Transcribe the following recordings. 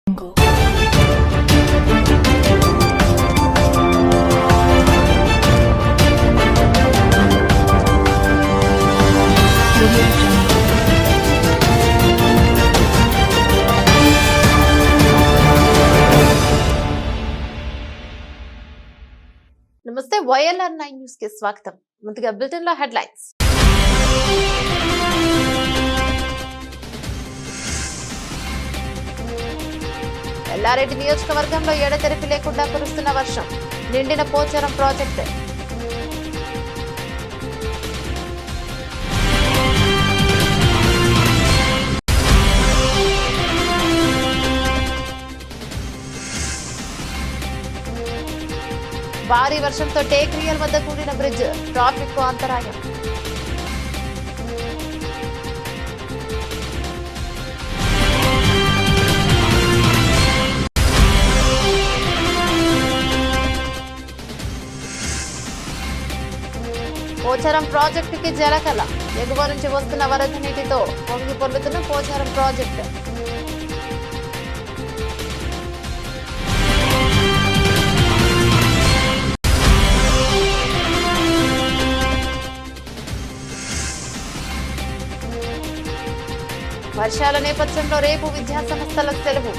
నమస్తే YLR 9 news కి స్వాగతం. ముందుగా బులెటిన్ లో హెడ్లైన్స్. ఎల్లారెడ్డి నియోజకవర్గంలో ఎడతెరిపి లేకుండా కురుస్తున్న వర్షం, నిండిన పోచారం ప్రాజెక్టు. భారీ వర్షంతో టేక్రియల్ వద్ద కూడిన బ్రిడ్జ్, ట్రాఫిక్ కు అంతరాయం. పోచారం ప్రాజెక్టుకి జలకళ, ఎగువ నుంచి వస్తున్న వరద నీటితో పొంగి పొర్లుతున్న పోచారం ప్రాజెక్టు. వర్షాల నేపథ్యంలో రేపు విద్యా సంస్థల సెలవు.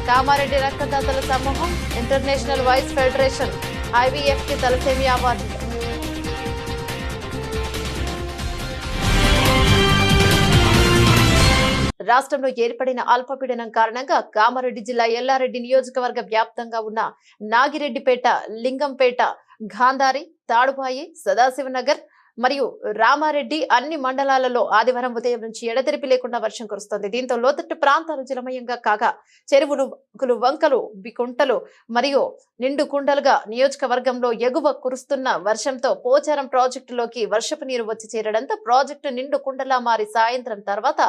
కామారెడ్డి రక్తదాతల సమూహం, ఇంటర్నేషనల్ వైస్ ఫెడరేషన్ IVF కి తలసేమియా అవార్డు. రాష్ట్రంలో ఏర్పడిన అల్పపీడనం కారణంగా కామారెడ్డి జిల్లా ఎల్లారెడ్డి నియోజకవర్గ వ్యాప్తంగా ఉన్న నాగిరెడ్డిపేట, లింగంపేట, గాంధారి, తాడుబాయి, సదాశివనగర్ మరియు రామారెడ్డి అన్ని మండలాలలో ఆదివారం ఉదయం నుంచి ఎడతెరిపి లేకుండా వర్షం కురుస్తోంది. దీంతో లోతట్టు ప్రాంతాలు జలమయంగా కాగా చెరువులు, వంకలు, కుంటలు మరియు నిండు కుండలుగా నియోజకవర్గంలో ఎగువ కురుస్తున్న వర్షంతో పోచారం ప్రాజెక్టులోకి వర్షపు నీరు వచ్చి చేరడంతో ప్రాజెక్టు నిండు కుండలా మారి సాయంత్రం తర్వాత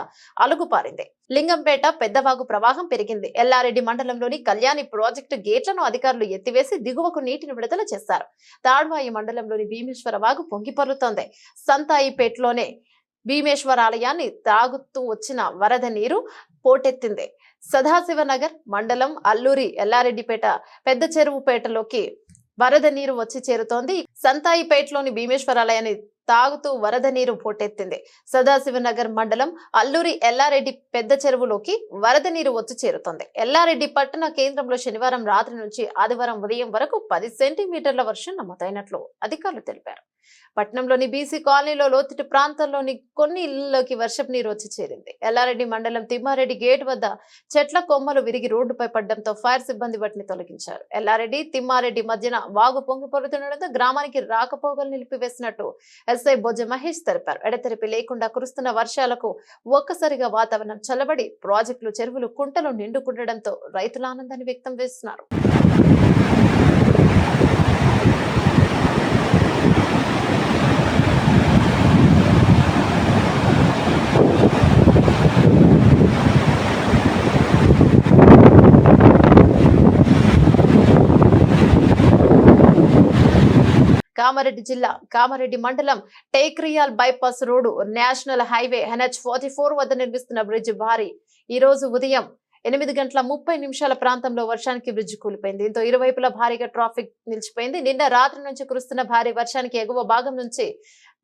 అలుగుపారింది. లింగంపేట పెద్దవాగు ప్రవాహం పెరిగింది. ఎల్లారెడ్డి మండలంలోని కళ్యాణి ప్రాజెక్టు గేట్లను అధికారులు ఎత్తివేసి దిగువకు నీటిని విడుదల చేశారు. తాడ్వాయి మండలంలోని భీమేశ్వర వాగు పొంగిపొర్లుతోంది. సంతాయిపేటలోనే భీమేశ్వర ఆలయాన్ని తాగుతూ వచ్చిన వరద నీరు పోటెత్తింది. సదాశివనగర్ మండలం అల్లూరి ఎల్లారెడ్డిపేట పెద్ద చెరువుపేటలోకి వరద నీరు వచ్చి చేరుతోంది. సంతాయిపేటలోని భీమేశ్వరాలయాన్ని తాగుతూ వరద నీరు పోటెత్తింది. సదాశివనగర్ మండలం అల్లూరి ఎల్లారెడ్డి పెద్ద చెరువులోకి వరద నీరు వచ్చి చేరుతోంది. ఎల్లారెడ్డి పట్టణ కేంద్రంలో శనివారం రాత్రి నుంచి ఆదివారం ఉదయం వరకు 10 సెంటీమీటర్ల వర్షం నమోదైనట్లు అధికారులు తెలిపారు. పట్టణంలోని బీసీ కాలనీలో లోతట్టు ప్రాంతాల్లోని కొన్ని ఇళ్లలోకి వర్షపు నీరు వచ్చి చేరింది. ఎల్లారెడ్డి మండలం తిమ్మారెడ్డి గేట్ వద్ద చెట్ల కొమ్మలు విరిగి రోడ్డుపై పడడంతో ఫైర్ సిబ్బంది వాటిని తొలగించారు. ఎల్లారెడ్డి, తిమ్మారెడ్డి మధ్యన వాగు పొంగి పొరుతుండడంతో గ్రామానికి రాకపోకలు నిలిపివేసినట్టు SI బొజ్జ మహేష్ తెలిపారు. ఎడతెరిపి లేకుండా కురుస్తున్న వర్షాలకు ఒక్కసారిగా వాతావరణం చల్లబడి ప్రాజెక్టులు, చెరువులు, కుంటలు నిండుకుండడంతో రైతుల ఆనందాన్ని వ్యక్తం చేస్తున్నారు. కామారెడ్డి జిల్లా కామారెడ్డి మండలం Tekriyal bypass road, national highway NH44 వద్ద నిర్మిస్తున్న బ్రిడ్జ్ భారీ ఈ రోజు ఉదయం 8:30 ప్రాంతంలో వర్షానికి బ్రిడ్జ్ కూలిపోయింది. దీంతో ఇరువైపులా భారీగా ట్రాఫిక్ నిలిచిపోయింది. నిన్న రాత్రి నుంచి కురుస్తున్న భారీ వర్షానికి ఎగువ భాగం నుంచి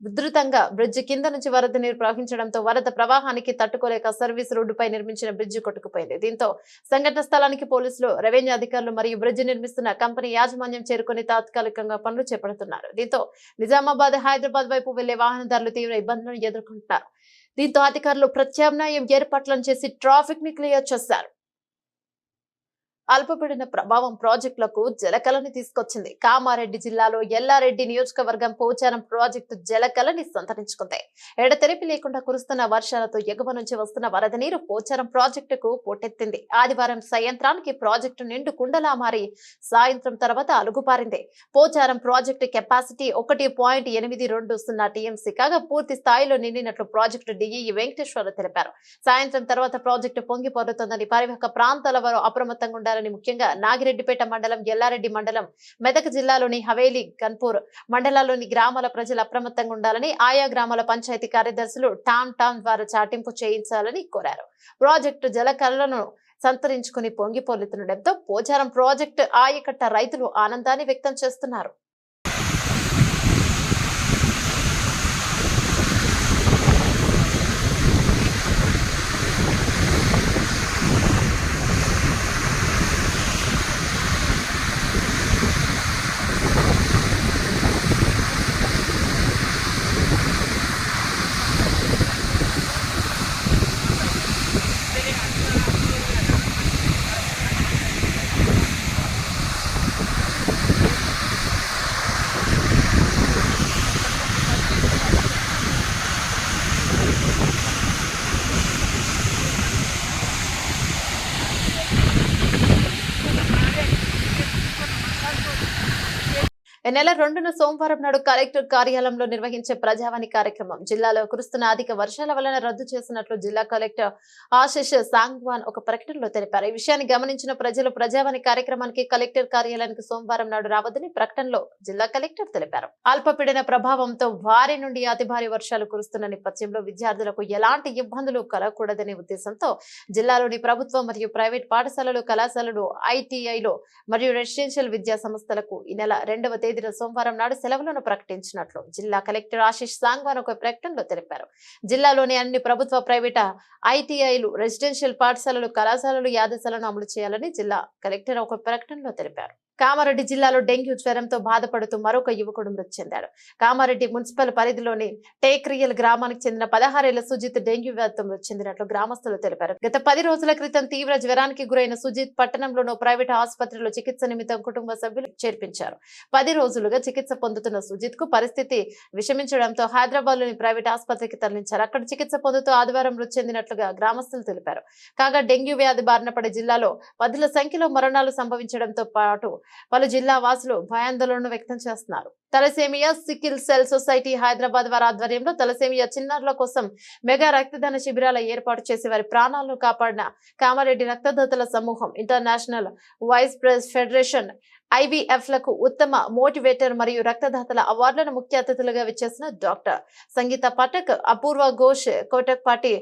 ఉధృతంగా బ్రిడ్జ్ కింద నుంచి వరద నీరు ప్రవహించడంతో వరద ప్రవాహానికి తట్టుకోలేక సర్వీస్ రోడ్డుపై నిర్మించిన బ్రిడ్జ్ కొట్టుకుపోయింది. దీంతో సంఘటన స్థలానికి పోలీసులు, రెవెన్యూ అధికారులు మరియు బ్రిడ్జ్ నిర్మిస్తున్న కంపెనీ యాజమాన్యం చేరుకుని తాత్కాలికంగా పనులు చేపడుతున్నారు. దీంతో నిజామాబాద్, హైదరాబాద్ వైపు వెళ్లే వాహనదారులు తీవ్ర ఇబ్బందులను ఎదుర్కొంటున్నారు. దీంతో అధికారులు ప్రత్యామ్నాయం ఏర్పాట్లను చేసి ట్రాఫిక్ ని క్లియర్ చేశారు. అల్పపీడన ప్రభావం ప్రాజెక్టులకు జలకళని తీసుకొచ్చింది. కామారెడ్డి జిల్లాలో ఎల్లారెడ్డి నియోజకవర్గం పోచారం ప్రాజెక్టు జలకళని సంతరించుకుంది. ఎడతెరిపి లేకుండా కురుస్తున్న వర్షాలతో ఎగువ నుంచి వస్తున్న వరద నీరు పోచారం ప్రాజెక్టుకు పోటెత్తింది. ఆదివారం సాయంత్రానికి ప్రాజెక్టు నిండు కుండలా మారి సాయంత్రం తర్వాత అలుగుపారింది. పోచారం ప్రాజెక్టు కెపాసిటీ 1.820 టీఎంసీ కాగా పూర్తి స్థాయిలో నిండినట్లు ప్రాజెక్టు డిఈ వెంకటేశ్వర తెలిపారు. సాయంత్రం తర్వాత ప్రాజెక్టు పొంగి పొర్లుతోందని పరివాహక ప్రాంతాల వారు అప్రమత్తంగా ఉండాలని ముఖ్యంగా నాగిరెడ్డిపేట మండలం, ఎల్లారెడ్డి మండలం, మెదక్ జిల్లాలోని హవేలి, గన్పూర్ మండలాల్లోని గ్రామాల ప్రజలు అప్రమత్తంగా ఉండాలని ఆయా గ్రామాల పంచాయతీ కార్యదర్శులు టామ్ ద్వారా చాటింపు చేయించాలని కోరారు. ప్రాజెక్టు జలకళలను సంతరించుకుని పొంగి పొర్లుతుండటంతో పోచారం ప్రాజెక్టు ఆయకట్ట రైతులు ఆనందాన్ని వ్యక్తం చేస్తున్నారు. ఈ నెల 2న సోమవారం నాడు కలెక్టర్ కార్యాలయంలో నిర్వహించే ప్రజావాణి కార్యక్రమం జిల్లాలో కురుస్తున్న అధిక వర్షాల వలన రద్దు చేసినట్లు జిల్లా కలెక్టర్ ఆశిష్ సాంగ్వాన్ ఒక ప్రకటనలో తెలిపారు. ఈ విషయాన్ని గమనించిన ప్రజలు ప్రజావాణి కార్యక్రమానికి కలెక్టర్ కార్యాలయానికి సోమవారం నాడు రావద్దని ప్రకటనలో జిల్లా కలెక్టర్ తెలిపారు. అల్పపీడన ప్రభావంతో భారీ నుండి అతి భారీ వర్షాలు కురుస్తున్న నేపథ్యంలో విద్యార్థులకు ఎలాంటి ఇబ్బందులు కలగకూడదనే ఉద్దేశంతో జిల్లాలోని ప్రభుత్వ మరియు ప్రైవేట్ పాఠశాలలు, కళాశాలలు, ఐటీఐలు మరియు రెసిడెన్షియల్ విద్యా సంస్థలకు ఈ నెల 2వ తేదీన సోమవారం నాడు సెలవులను ప్రకటించినట్లు జిల్లా కలెక్టర్ ఆశిష్ సాంగ్వాన్ ఒక ప్రకటనలో తెలిపారు. జిల్లాలోని అన్ని ప్రభుత్వ, ప్రైవేట్ ఐటీఐలు, రెసిడెన్షియల్ పాఠశాలలు, కళాశాలలు యాదశాలను అమలు చేయాలని జిల్లా కలెక్టర్ ఒక ప్రకటనలో తెలిపారు. కామారెడ్డి జిల్లాలో డెంగ్యూ జ్వరంతో బాధపడుతూ మరొక యువకుడు మృతి చెందాడు. కామారెడ్డి మున్సిపల్ పరిధిలోని టేక్రియల్ గ్రామానికి చెందిన 16 ఏళ్ల సుజిత్ డెంగ్యూ వ్యాధితో మృతి చెందినట్లు గ్రామస్తులు తెలిపారు. గత 10 రోజుల క్రితం తీవ్ర జ్వరానికి గురైన సుజిత్ పట్టణంలోని ప్రైవేట్ ఆసుపత్రిలో చికిత్స నిమిత్తం కుటుంబ సభ్యులు చేర్పించారు. 10 రోజులుగా చికిత్స పొందుతున్న సుజిత్ కు పరిస్థితి విషమించడంతో హైదరాబాద్ లోని ప్రైవేట్ ఆసుపత్రికి తరలించారు. అక్కడ చికిత్స పొందుతూ ఆదివారం మృతి చెందినట్లుగా గ్రామస్తులు తెలిపారు. కాగా డెంగ్యూ వ్యాధి బారిన పడే జిల్లాలో 10ల సంఖ్యలో మరణాలు సంభవించడంతో పాటు పలు జిల్లా వాసులు భయాందోళన వ్యక్తం చేస్తున్నారు. Thalassemia sickle cell society Hyderabad వారి ఆధ్వర్యంలో తలసేమియా చిన్నారుల కోసం మెగా రక్తదాన శిబిరాల ఏర్పాటు చేసి వారి ప్రాణాలను కాపాడిన కామారెడ్డి రక్తదాతల సమూహం, international vice press federation, IVF లకు ఉత్తమ మోటివేటర్ మరియు రక్తదాతల అవార్డులను ముఖ్య అతిథులుగా విచ్చేసిన డాక్టర్ సంగీత పటక్, అపూర్వ ఘోష్, కోటక్ పాటి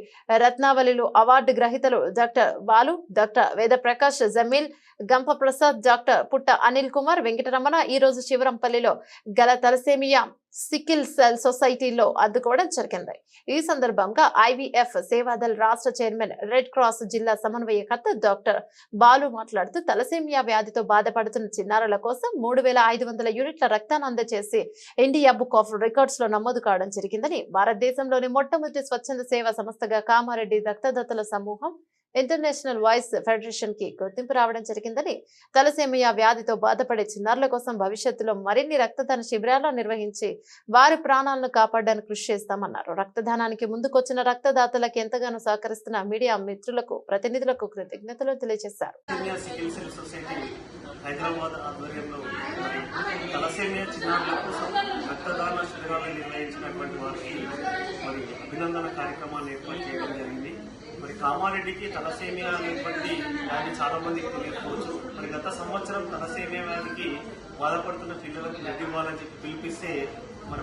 రత్నావళిలు అవార్డు గ్రహీతలు డాక్టర్ బాలు, డాక్టర్ వేద ప్రకాష్, జమీల్, గంప ప్రసాద్, డాక్టర్ పుట్ట అనిల్ కుమార్, వెంకటరమణ ఈ రోజు శివరంపల్లిలో గల తలసేమియా సికిల్ సెల్ సొసైటీలో అందుకోవడం జరిగింది. ఈ సందర్భంగా IVF సేవాదల్ రాష్ట్ర చైర్మన్, రెడ్ క్రాస్ జిల్లా సమన్వయకర్త డాక్టర్ బాలు మాట్లాడుతూ తలసేమియా వ్యాధితో బాధపడుతున్న చిన్నారుల కోసం 3500 యూనిట్ల రక్తాన్ని అందజేసి ఇండియా బుక్ ఆఫ్ రికార్డ్స్ లో నమోదు కావడం జరిగిందని, భారతదేశంలోని మొట్టమొదటి స్వచ్ఛంద సేవా సంస్థగా కామారెడ్డి రక్తదాతల సమూహం ఇంటర్నేషనల్ వాయిస్ ఫెడరేషన్ కి గుర్తింపు రావడం జరిగిందని, తలసేమియా వ్యాధితో బాధపడే చిన్నారుల కోసం భవిష్యత్తులో మరిన్ని రక్తదాన శిబిరాలను నిర్వహించి వారి ప్రాణాలను కాపాడడానికి కృషి చేస్తామన్నారు. రక్తదానానికి ముందుకొచ్చిన రక్తదాతలకు ఎంతగానో సహకరిస్తున్న మీడియా మిత్రులకు, ప్రతినిధులకు కృతజ్ఞతలు తెలియజేశారు. హైదరాబాద్ ఆధ్వర్యంలో తలసేమియా చిన్నారుల కోసం రక్తదాన శిబిరాలను నిర్వహించినటువంటి వారికి అభినందన కార్యక్రమాన్ని ఏర్పాటు చేయడం జరిగింది. కామారెడ్డికి తలసేమియా అనేటువంటి వ్యాధి చాలా మందికి తెలియకపోవచ్చు. గత సంవత్సరం తలసేమియా వ్యాధికి బాధపడుతున్న పిల్లలకు బ్లడ్ ఇవ్వాలని చెప్పి పిలిపిస్తే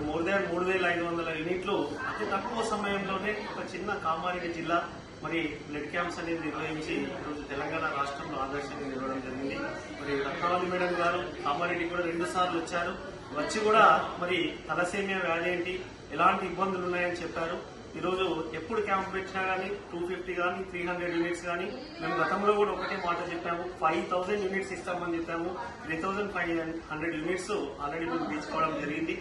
మోర్ దాన్ 3500 యూనిట్లు అతి తక్కువ సమయంలోనే ఒక చిన్న కామారెడ్డి జిల్లా బ్లడ్ క్యాంప్స్ అనేది నిర్వహించి ఈరోజు తెలంగాణ రాష్ట్రంలో ఆదర్శంగా నిలవడం జరిగింది. రత్నావళి మేడం గారు కామారెడ్డి కూడా 2 సార్లు వచ్చారు. వచ్చి కూడా తలసేమియా వ్యాధి ఏంటి, ఎలాంటి ఇబ్బందులు ఉన్నాయని చెప్పారు. ఈరోజు ఎప్పుడు క్యాంప్ పెట్టినా కానీ 250 కానీ 300 యూనిట్స్ కానీ మేము గతంలో కూడా ఒకటే మాట చెప్పాము, 5000 యూనిట్స్ ఇస్తామని చెప్పాము. 3500 యూనిట్స్ ఆల్రెడీ మేము తీసుకోవడం జరిగింది.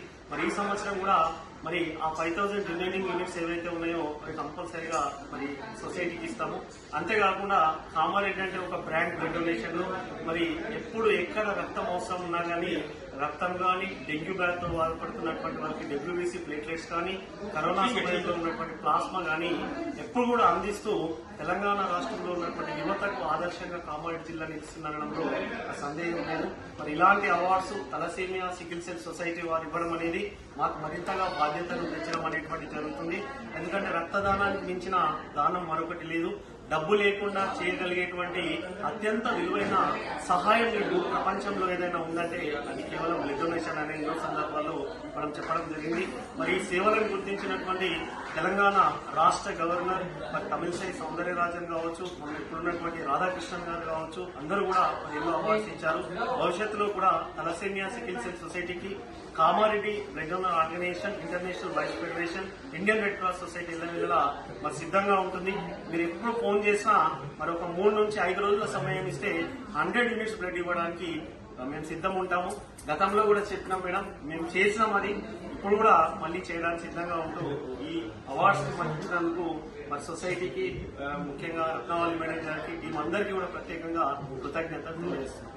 ఈ సంవత్సరం కూడా మరి ఆ 5000 డొనేటింగ్ యూనిట్స్ ఏవైతే ఉన్నాయో అవి కంపల్సరీగా మరి సొసైటీకి ఇస్తాము. అంతేకాకుండా కామారెడ్డి అంటే ఒక బ్రాండ్ బ్లడ్ డొనేషన్. మరి ఎప్పుడు ఎక్కడ రక్తం అవసరం ఉన్నా కానీ రక్తం కానీ, డెంగ్యూ బ్యాట్ తో బాధపడుతున్నటువంటి వారికి WBC ప్లేట్లెట్స్ కానీ, కరోనా సమయంలో ఉన్నటువంటి ప్లాస్మా కానీ ఎప్పుడు కూడా అందిస్తూ తెలంగాణ రాష్ట్రంలో ఉన్నటువంటి యువతకు ఆదర్శంగా కామారెడ్డి జిల్లా నిలుస్తుందనడంలో సందేహం లేదు. మరి ఇలాంటి awards thalassemia sickle cell society వారు ఇవ్వడం అనేది మాకు మరింతగా బాధ్యతను పెంచడం అనేటువంటి జరుగుతుంది. ఎందుకంటే రక్తదానానికి మించిన దానం మరొకటి లేదు. డబ్బు లేకుండా చేయగలిగేటువంటి అత్యంత విలువైన సహాయం మీకు ప్రపంచంలో ఏదైనా ఉందంటే అది కేవలం బ్లడ్ డొనేషన్ అనే ఎన్నో సందర్భాల్లో మనం చెప్పడం జరిగింది. మరి ఈ సేవలను గుర్తించినటువంటి తెలంగాణ రాష్ట్ర గవర్నర్ మరి తమిళసై సౌందర్యరాజన్ కావచ్చు, మన ఇప్పుడున్నటువంటి రాధాకృష్ణన్ గారు కావచ్చు, అందరూ కూడా ఎన్నో అవార్డ్స్ ఇచ్చారు. భవిష్యత్తులో కూడా తలసేమియా సికిల్ సెల్ సొసైటీకి Kamareddy regional organisation, international vice federation, Indian red cross society ఇలా మరి సిద్ధంగా ఉంటుంది. మీరు ఎప్పుడు ఫోన్ చేసినా మరి ఒక 3 నుంచి 5 రోజుల సమయం ఇస్తే 100 యూనిట్స్ బ్లడ్ ఇవ్వడానికి మేము సిద్ధం ఉంటాము. గతంలో కూడా చెప్పినాం మేడం, మేము చేసినాం అది, ఇప్పుడు కూడా మళ్ళీ చేయడానికి సిద్ధంగా ఉంటూ ఈ అవార్డ్స్ పంచినందుకు మరి సొసైటీకి ముఖ్యంగా రత్నావళి మేడం గారికి, టీం అందరికీ కూడా ప్రత్యేకంగా కృతజ్ఞతలు తెలియజేస్తున్నాం.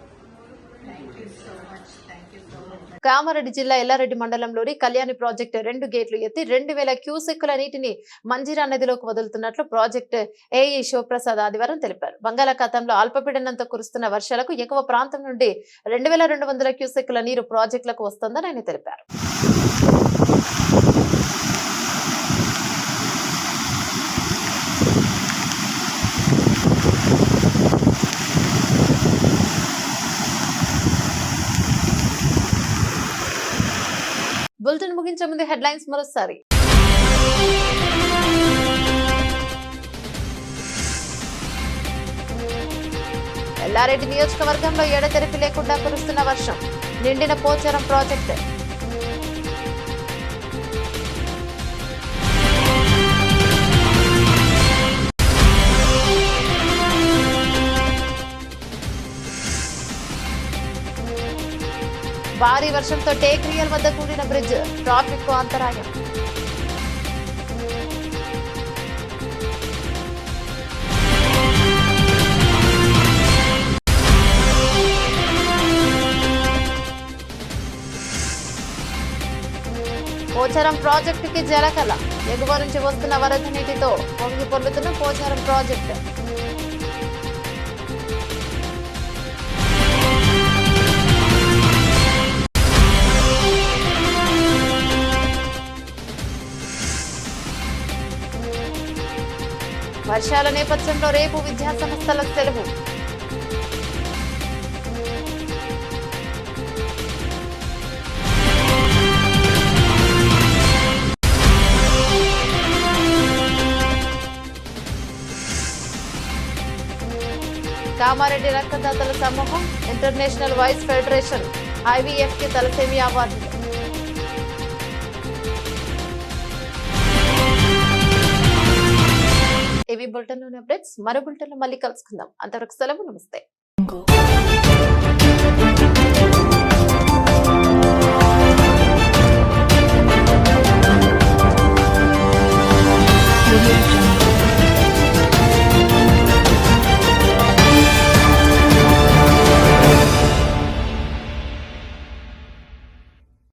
కామారెడ్డి జిల్లా ఎల్లారెడ్డి మండలంలోని కళ్యాణి ప్రాజెక్టు 2 గేట్లు ఎత్తి 2000 క్యూసెక్కుల నీటిని మంజీరా నదిలోకి వదులుతున్నట్లు ప్రాజెక్టు ఏఈ శివప్రసాద్ ఆదివారం తెలిపారు. బంగాళాఖాతంలో అల్పపీడనంతో కురుస్తున్న వర్షాలకు ఎగువ ప్రాంతం నుండి 2200 క్యూసెక్కుల నీరు ప్రాజెక్టులకు వస్తోందని ఆయన తెలిపారు. బులెటిన్ ముగించే ముందు హెడ్లైన్స్ మరోసారి. ఎల్లారెడ్డి నియోజకవర్గంలో ఎడతెరిపి లేకుండా కురుస్తున్న వర్షం, నిండిన పోచారం ప్రాజెక్టు. భారీ వర్షంతో టేక్రియల్ వద్ద కూడిన బ్రిడ్జ్, ట్రాఫిక్ కు అంతరాయం. పోచారం ప్రాజెక్టుకి జలకళ, ఎగువ నుంచి వస్తున్న వరద నీటితో పొంగి పొర్లుతున్న పోచారం ప్రాజెక్టు. వర్షాల నేపథ్యంలో రేపు విద్యాసంస్థలకు సెలవు. కామారెడ్డి రక్తదాతల సమూహం, ఇంటర్నేషనల్ వైస్ ఫెడరేషన్, IVF కి తలసేమియా అవార్డులు. ఇవి బులెటిన్లోని అప్డేట్స్. మరో బులెటిన్లో మళ్ళీ కలుసుకుందాం. అంతవరకు సెలవు. నమస్తే.